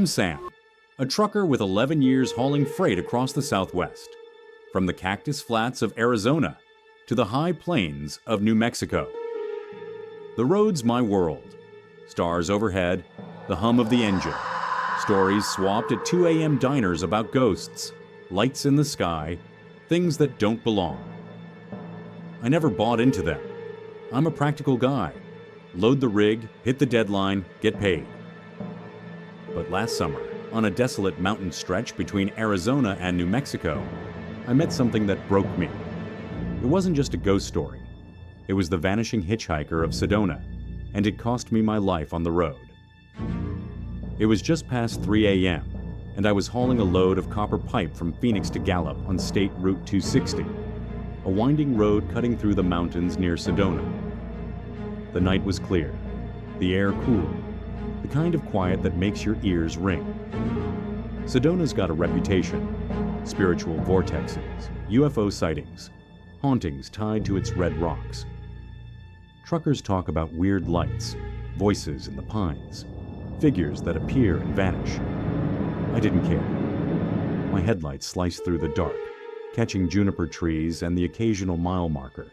I'm Sam, a trucker with 11 years hauling freight across the Southwest, from the cactus flats of Arizona to the high plains of New Mexico. The road's my world. Stars overhead, the hum of the engine, stories swapped at 2 a.m. diners about ghosts, lights in the sky, things that don't belong. I never bought into them. I'm a practical guy. Load the rig, hit the deadline, get paid. But last summer, on a desolate mountain stretch between Arizona and New Mexico, I met something that broke me. It wasn't just a ghost story. It was the vanishing hitchhiker of Sedona, and it cost me my life on the road. It was just past 3 a.m., and I was hauling a load of copper pipe from Phoenix to Gallup on State Route 260, a winding road cutting through the mountains near Sedona. The night was clear, the air cool, the kind of quiet that makes your ears ring. Sedona's got a reputation: spiritual vortexes, UFO sightings, hauntings tied to its red rocks. Truckers talk about weird lights, voices in the pines, figures that appear and vanish. I didn't care. My headlights sliced through the dark, catching juniper trees and the occasional mile marker,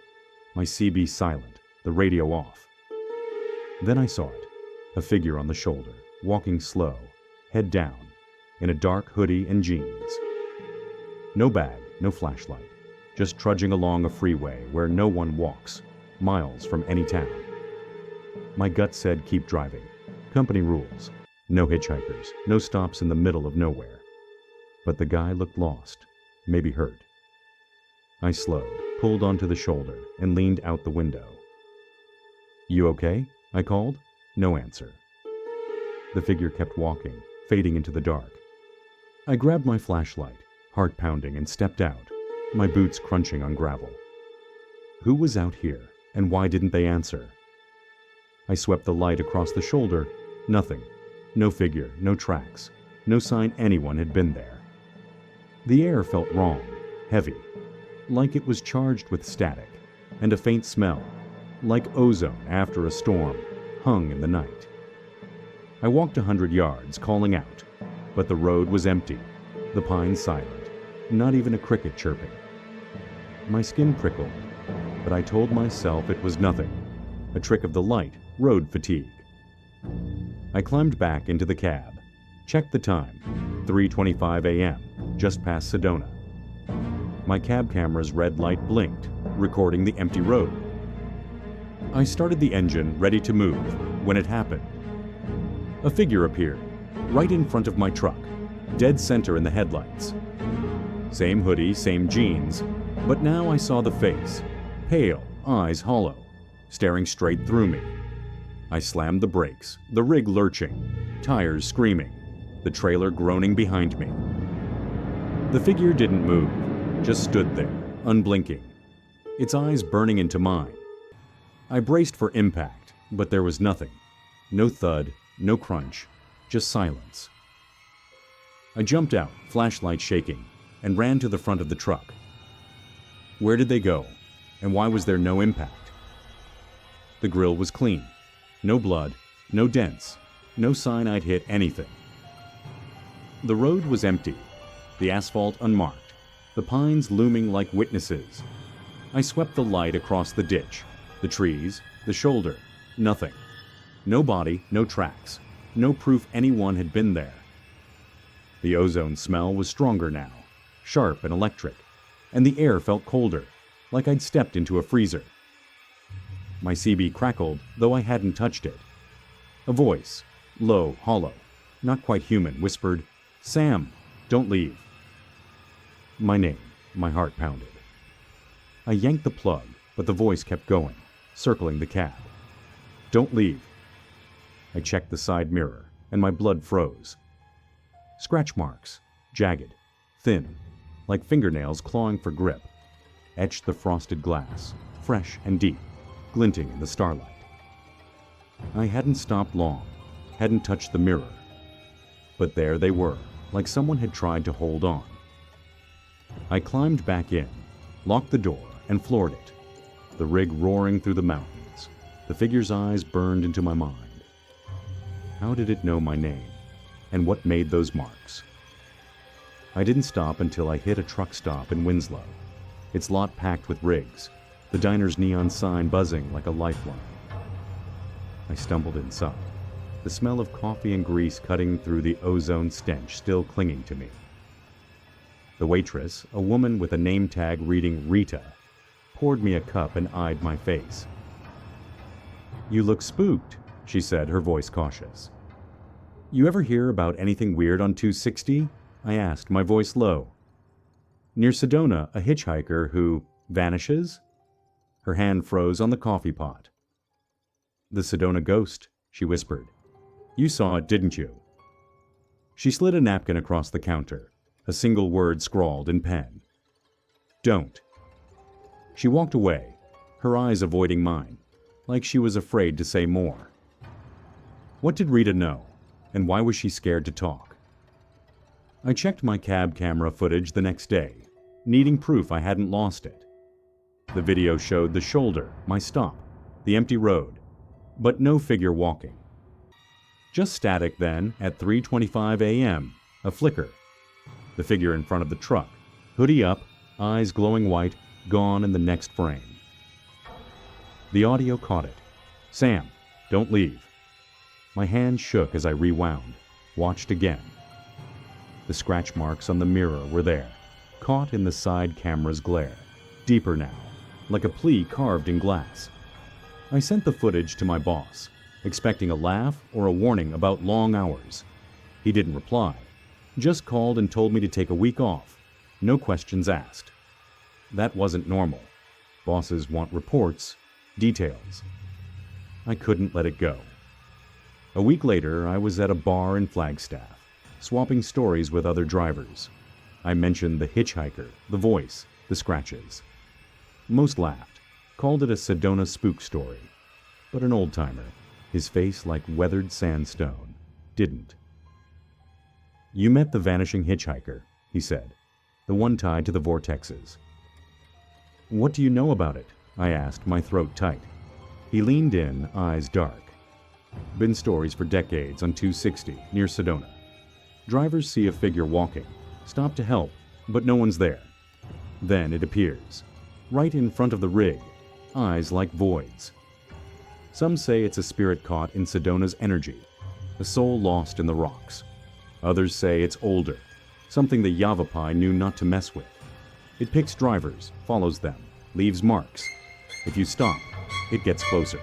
my CB silent, the radio off. Then I saw it, a figure on the shoulder, walking slow, head down, in a dark hoodie and jeans. No bag, no flashlight, just trudging along a freeway where no one walks, miles from any town. My gut said keep driving. Company rules. No hitchhikers, no stops in the middle of nowhere. But the guy looked lost, maybe hurt. I slowed, pulled onto the shoulder, and leaned out the window. "You okay?" I called. No answer. The figure kept walking, fading into the dark. I grabbed my flashlight, heart pounding, and stepped out, my boots crunching on gravel. Who was out here, and why didn't they answer? I swept the light across the shoulder. Nothing. No figure, no tracks, no sign anyone had been there. The air felt wrong, heavy, like it was charged with static, and a faint smell, like ozone after a storm, hung in the night. I walked 100 yards, calling out, but the road was empty, the pines silent, not even a cricket chirping. My skin prickled, but I told myself it was nothing, a trick of the light, road fatigue. I climbed back into the cab, checked the time, 3:25 a.m., just past Sedona. My cab camera's red light blinked, recording the empty road. I started the engine, ready to move, when it happened. A figure appeared, right in front of my truck, dead center in the headlights. Same hoodie, same jeans, but now I saw the face, pale, eyes hollow, staring straight through me. I slammed the brakes, the rig lurching, tires screaming, the trailer groaning behind me. The figure didn't move, just stood there, unblinking, its eyes burning into mine. I braced for impact, but there was nothing. No thud, no crunch, just silence. I jumped out, flashlight shaking, and ran to the front of the truck. Where did they go, and why was there no impact? The grill was clean. No blood, no dents, no sign I'd hit anything. The road was empty, the asphalt unmarked, the pines looming like witnesses. I swept the light across the ditch, the trees, the shoulder, nothing. No body, no tracks, no proof anyone had been there. The ozone smell was stronger now, sharp and electric, and the air felt colder, like I'd stepped into a freezer. My CB crackled, though I hadn't touched it. A voice, low, hollow, not quite human, whispered, "Sam, don't leave." My name, my heart pounded. I yanked the plug, but the voice kept going, circling the cab. "Don't leave." I checked the side mirror, and my blood froze. Scratch marks, jagged, thin, like fingernails clawing for grip, etched the frosted glass, fresh and deep, glinting in the starlight. I hadn't stopped long, hadn't touched the mirror, but there they were, like someone had tried to hold on. I climbed back in, locked the door, and floored it, the rig roaring through the mountains. The figure's eyes burned into my mind. How did it know my name? and what made those marks. I didn't stop until I hit a truck stop in Winslow, its lot packed with rigs, the diner's neon sign buzzing like a lifeline. I stumbled inside, the smell of coffee and grease cutting through the ozone stench still clinging to me. The waitress, a woman with a name tag reading Rita, poured me a cup and eyed my face. "You look spooked," she said, her voice cautious. "You ever hear about anything weird on 260? I asked, my voice low. "Near Sedona, a hitchhiker who vanishes?" Her hand froze on the coffee pot. "The Sedona ghost," she whispered. "You saw it, didn't you?" She slid a napkin across the counter, a single word scrawled in pen. "Don't." She walked away, her eyes avoiding mine, like she was afraid to say more. What did Rita know, and why was she scared to talk? I checked my cab camera footage the next day, needing proof I hadn't lost it. The video showed the shoulder, my stop, the empty road, but no figure walking. Just static then, at 3:25 a.m., a flicker. The figure in front of the truck, hoodie up, eyes glowing white, gone in the next frame. The audio caught it. "Sam, don't leave." My hand shook as I rewound, watched again. The scratch marks on the mirror were there, caught in the side camera's glare, deeper now, like a plea carved in glass. I sent the footage to my boss, expecting a laugh or a warning about long hours. He didn't reply, just called and told me to take a week off, no questions asked. That wasn't normal. Bosses want reports, details. I couldn't let it go. A week later, I was at a bar in Flagstaff, swapping stories with other drivers. I mentioned the hitchhiker, the voice, the scratches. Most laughed, called it a Sedona spook story. But an old-timer, his face like weathered sandstone, didn't. "You met the vanishing hitchhiker," he said, "the one tied to the vortexes." "What do you know about it?" I asked, my throat tight. He leaned in, eyes dark. "Been stories for decades on 260, near Sedona. Drivers see a figure walking, stop to help, but no one's there. Then it appears, right in front of the rig, eyes like voids. Some say it's a spirit caught in Sedona's energy, a soul lost in the rocks. Others say it's older, something the Yavapai knew not to mess with. It picks drivers, follows them, leaves marks. If you stop, it gets closer."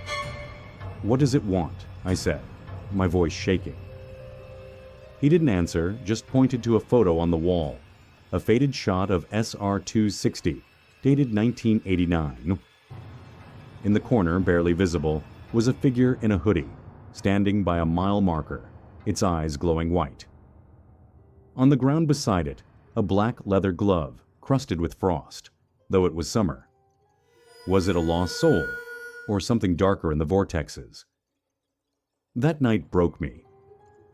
"What does it want?" I said, my voice shaking. He didn't answer, just pointed to a photo on the wall, a faded shot of SR 260, dated 1989. In the corner, barely visible, was a figure in a hoodie, standing by a mile marker, its eyes glowing white. On the ground beside it, a black leather glove, crusted with frost, though it was summer. Was it a lost soul, or something darker in the vortexes? That night broke me.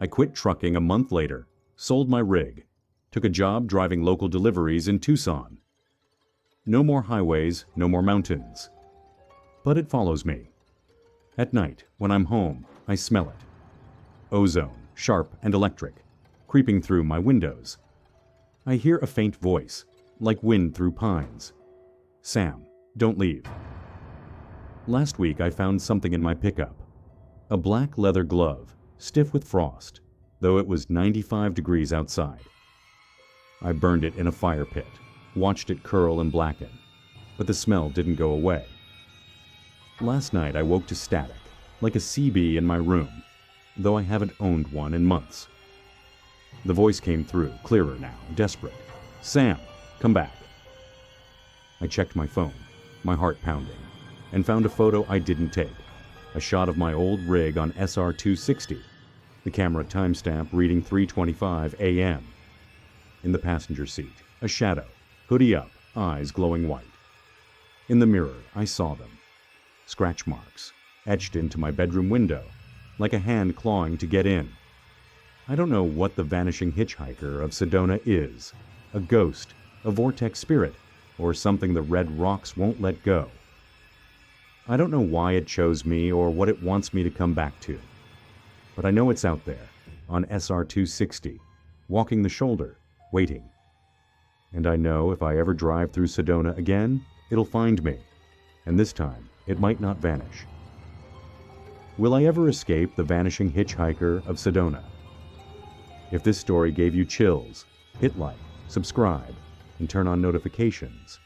I quit trucking a month later, sold my rig, took a job driving local deliveries in Tucson. No more highways, no more mountains. But it follows me. At night, when I'm home, I smell it. Ozone, sharp and electric, creeping through my windows. I hear a faint voice, like wind through pines. "Sam, don't leave." Last week I found something in my pickup. A black leather glove, stiff with frost, though it was 95 degrees outside. I burned it in a fire pit, watched it curl and blacken, but the smell didn't go away. Last night I woke to static, like a CB in my room, though I haven't owned one in months. The voice came through, clearer now, desperate. "Sam, come back." I checked my phone, my heart pounding, and found a photo I didn't take, a shot of my old rig on SR 260, the camera timestamp reading 3:25 a.m. In the passenger seat, a shadow, hoodie up, eyes glowing white. In the mirror, I saw them. Scratch marks, etched into my bedroom window, like a hand clawing to get in. I don't know what the vanishing hitchhiker of Sedona is, a ghost, a vortex spirit, or something the red rocks won't let go. I don't know why it chose me or what it wants me to come back to. But I know it's out there, on SR 260, walking the shoulder, waiting. And I know if I ever drive through Sedona again, it'll find me, and this time it might not vanish. Will I ever escape the vanishing hitchhiker of Sedona? If this story gave you chills, hit like, subscribe, and turn on notifications.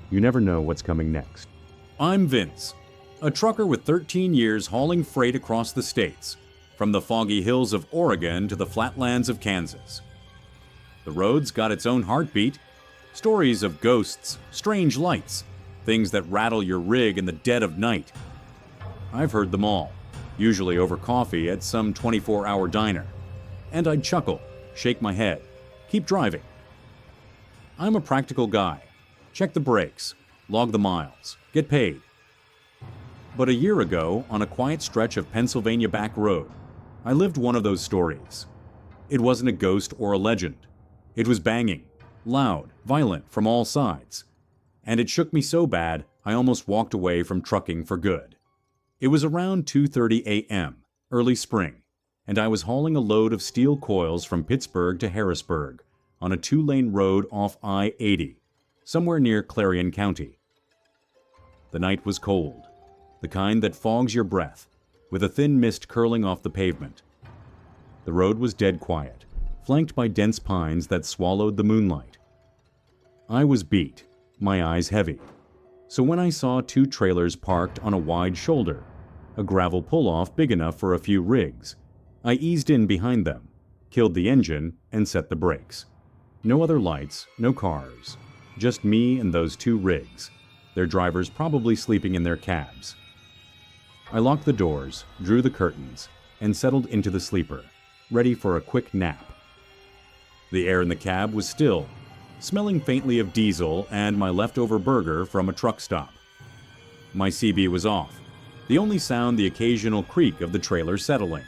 You never know what's coming next. I'm Vince, a trucker with 13 years hauling freight across the states, from the foggy hills of Oregon to the flatlands of Kansas. The road's got its own heartbeat, stories of ghosts, strange lights, things that rattle your rig in the dead of night. I've heard them all, usually over coffee at some 24-hour diner. And I'd chuckle, shake my head, keep driving. I'm a practical guy. Check the brakes, log the miles, get paid. But a year ago, on a quiet stretch of Pennsylvania back road, I lived one of those stories. It wasn't a ghost or a legend. It was banging, loud, violent from all sides. And it shook me so bad, I almost walked away from trucking for good. It was around 2:30 a.m., early spring, and I was hauling a load of steel coils from Pittsburgh to Harrisburg on a 2-lane road off I-80, somewhere near Clarion County. The night was cold, the kind that fogs your breath, with a thin mist curling off the pavement. The road was dead quiet, flanked by dense pines that swallowed the moonlight. I was beat, my eyes heavy. So when I saw 2 trailers parked on a wide shoulder, a gravel pull-off big enough for a few rigs, I eased in behind them, killed the engine, and set the brakes. No other lights, no cars, just me and those 2 rigs, their drivers probably sleeping in their cabs. I locked the doors, drew the curtains, and settled into the sleeper, ready for a quick nap. The air in the cab was still, smelling faintly of diesel and my leftover burger from a truck stop. My CB was off, the only sound the occasional creak of the trailer settling.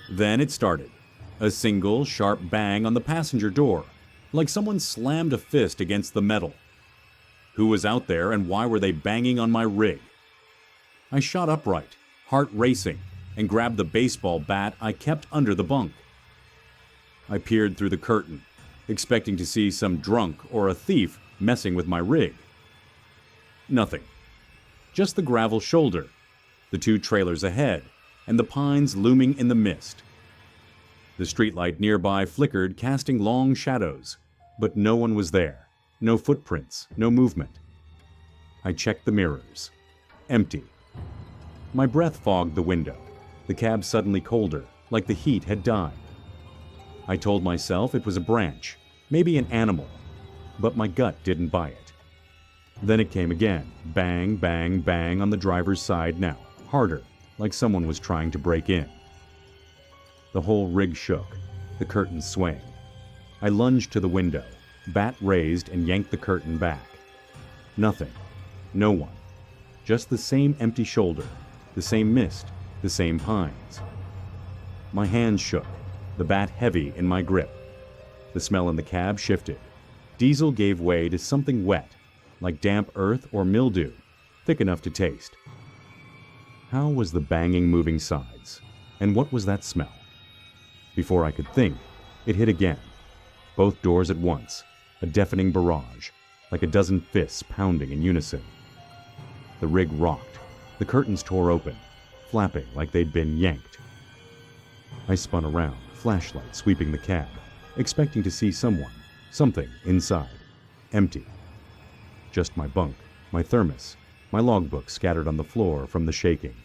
Then it started, a single, sharp bang on the passenger door, like someone slammed a fist against the metal. Who was out there and why were they banging on my rig? I shot upright, heart racing, and grabbed the baseball bat I kept under the bunk. I peered through the curtain, expecting to see some drunk or a thief messing with my rig. Nothing. Just the gravel shoulder, the 2 trailers ahead, and the pines looming in the mist. The streetlight nearby flickered, casting long shadows, but no one was there. No footprints, no movement. I checked the mirrors. Empty. My breath fogged the window, the cab suddenly colder, like the heat had died. I told myself it was a branch, maybe an animal, but my gut didn't buy it. Then it came again, bang, bang, bang on the driver's side now, harder, like someone was trying to break in. The whole rig shook, the curtains swaying. I lunged to the window, bat raised and yanked the curtain back. Nothing, no one, just the same empty shoulder, the same mist, the same pines. My hands shook, the bat heavy in my grip. The smell in the cab shifted. Diesel gave way to something wet, like damp earth or mildew, thick enough to taste. How was the banging moving sides? And what was that smell? Before I could think, it hit again. Both doors at once, a deafening barrage, like a dozen fists pounding in unison. The rig rocked. The curtains tore open, flapping like they'd been yanked. I spun around, flashlight sweeping the cab, expecting to see someone, something inside. Empty. Just my bunk, my thermos, my logbook scattered on the floor from the shaking.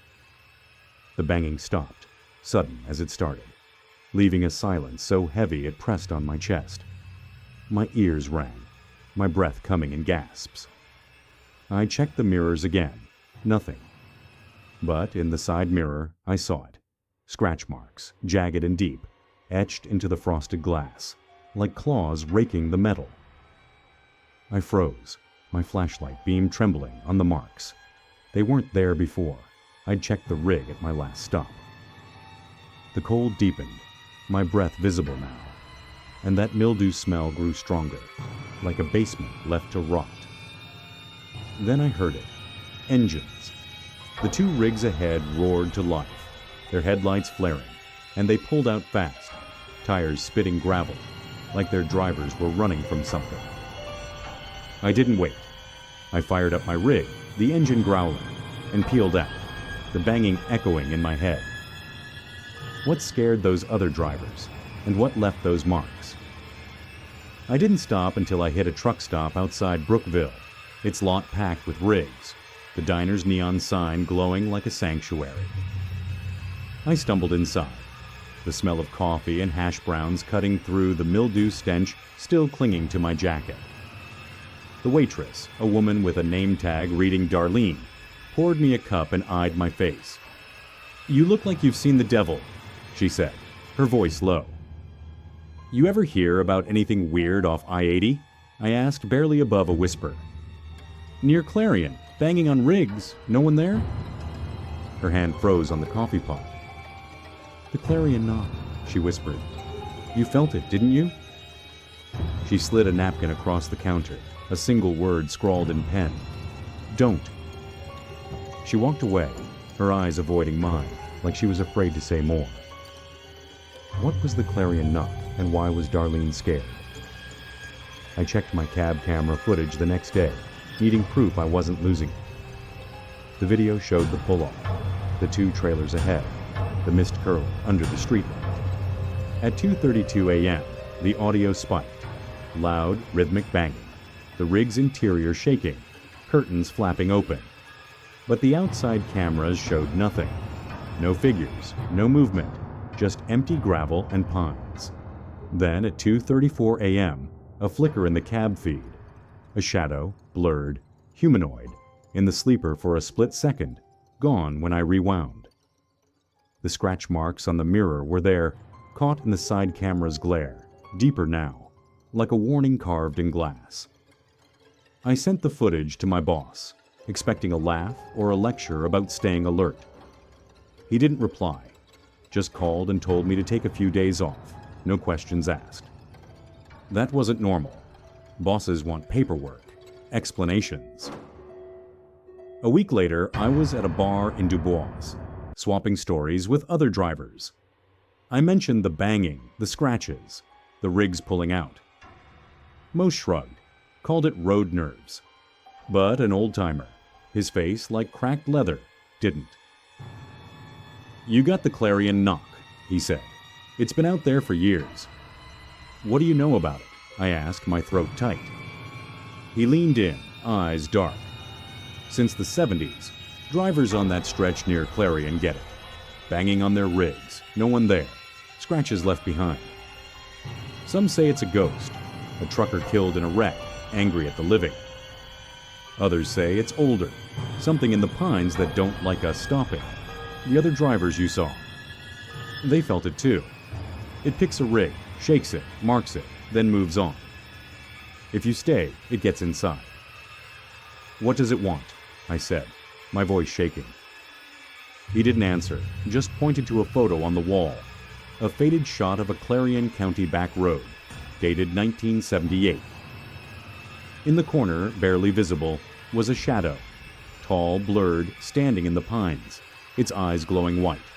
The banging stopped, sudden as it started, leaving a silence so heavy it pressed on my chest. My ears rang, my breath coming in gasps. I checked the mirrors again. Nothing. But in the side mirror, I saw it. Scratch marks, jagged and deep, etched into the frosted glass, like claws raking the metal. I froze, my flashlight beam trembling on the marks. They weren't there before. I'd checked the rig at my last stop. The cold deepened, my breath visible now, and that mildew smell grew stronger, like a basement left to rot. Then I heard it. Engines. The two rigs ahead roared to life, their headlights flaring, and they pulled out fast, tires spitting gravel, like their drivers were running from something. I didn't wait. I fired up my rig, the engine growling, and peeled out, the banging echoing in my head. What scared those other drivers, and what left those marks? I didn't stop until I hit a truck stop outside Brookville, its lot packed with rigs, the diner's neon sign glowing like a sanctuary. I stumbled inside, the smell of coffee and hash browns cutting through the mildew stench still clinging to my jacket. The waitress, a woman with a name tag reading Darlene, poured me a cup and eyed my face. "You look like you've seen the devil," she said, her voice low. "You ever hear about anything weird off I-80? I asked, barely above a whisper. "Near Clarion, banging on rigs. No one there?" Her hand froze on the coffee pot. "The Clarion knock," she whispered. "You felt it, didn't you?" She slid a napkin across the counter, a single word scrawled in pen. "Don't." She walked away, her eyes avoiding mine, like she was afraid to say more. What was the Clarion knock, and why was Darlene scared? I checked my cab camera footage the next day, needing proof I wasn't losing it. The video showed the pull-off, the two trailers ahead, the mist curl under the streetlight. At 2:32 a.m., the audio spiked, loud, rhythmic banging, the rig's interior shaking, curtains flapping open. But the outside cameras showed nothing. No figures, no movement, just empty gravel and pines. Then at 2:34 a.m., a flicker in the cab feed. A shadow, blurred, humanoid, in the sleeper for a split second, gone when I rewound. The scratch marks on the mirror were there, caught in the side camera's glare, deeper now, like a warning carved in glass. I sent the footage to my boss, expecting a laugh or a lecture about staying alert. He didn't reply, just called and told me to take a few days off, no questions asked. That wasn't normal. Bosses want paperwork, explanations. A week later, I was at a bar in Dubois, swapping stories with other drivers. I mentioned the banging, the scratches, the rigs pulling out. Most shrugged, called it road nerves. But an old-timer, his face like cracked leather, didn't. "You got the Clarion knock," he said. "It's been out there for years." "What do you know about it?" I asked, my throat tight. He leaned in, eyes dark. "Since the 70s, drivers on that stretch near Clarion get it. Banging on their rigs, no one there, scratches left behind. Some say it's a ghost, a trucker killed in a wreck, angry at the living. Others say it's older, something in the pines that don't like us stopping. The other drivers you saw. They felt it too. It picks a rig, shakes it, marks it, then moves on. If you stay, it gets inside." "What does it want?" I said, my voice shaking. He didn't answer, just pointed to a photo on the wall, a faded shot of a Clarion County back road, dated 1978. In the corner, barely visible, was a shadow, tall, blurred, standing in the pines, its eyes glowing white.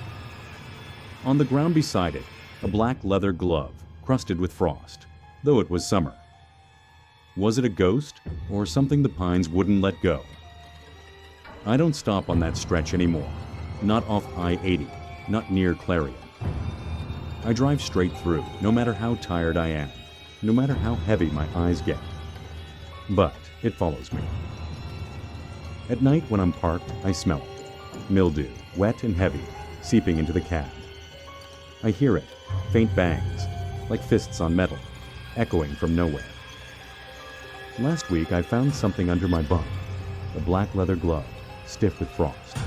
On the ground beside it, a black leather glove, crusted with frost, though it was summer. Was it a ghost, or something the pines wouldn't let go? I don't stop on that stretch anymore, not off I-80, not near Clarion. I drive straight through, no matter how tired I am, no matter how heavy my eyes get. But it follows me. At night when I'm parked, I smell it. Mildew, wet and heavy, seeping into the cab. I hear it, faint bangs, like fists on metal, echoing from nowhere. Last week I found something under my bunk, a black leather glove, stiff with frost,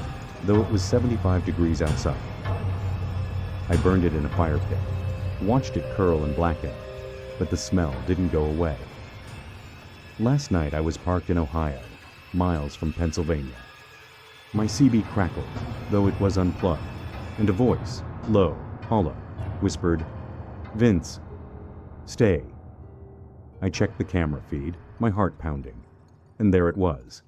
though it was 75 degrees outside. I burned it in a fire pit, watched it curl and blacken, but the smell didn't go away. Last night I was parked in Ohio, miles from Pennsylvania. My CB crackled, though it was unplugged, and a voice, low, hollow, whispered, "Vince, stay." I checked the camera feed, my heart pounding, and there it was,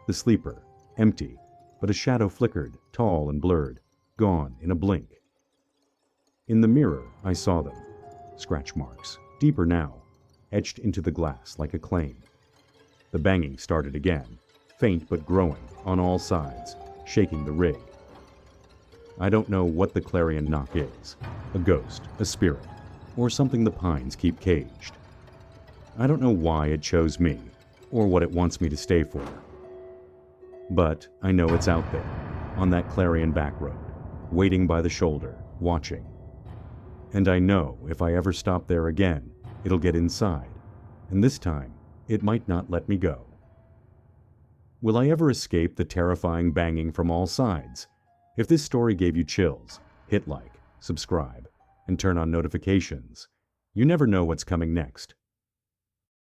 the sleeper, empty, but a shadow flickered, tall and blurred, gone in a blink. In the mirror, I saw them. Scratch marks, deeper now, etched into the glass like a claim. The banging started again, faint but growing, on all sides, shaking the rig. I don't know what the clarion knock is, a ghost, a spirit, or something the pines keep caged. I don't know why it chose me, or what it wants me to stay for. But I know it's out there, on that clarion back road, waiting by the shoulder, watching. And I know if I ever stop there again, it'll get inside, and this time, it might not let me go. Will I ever escape the terrifying banging from all sides? If this story gave you chills, hit like, subscribe, and turn on notifications. You never know what's coming next.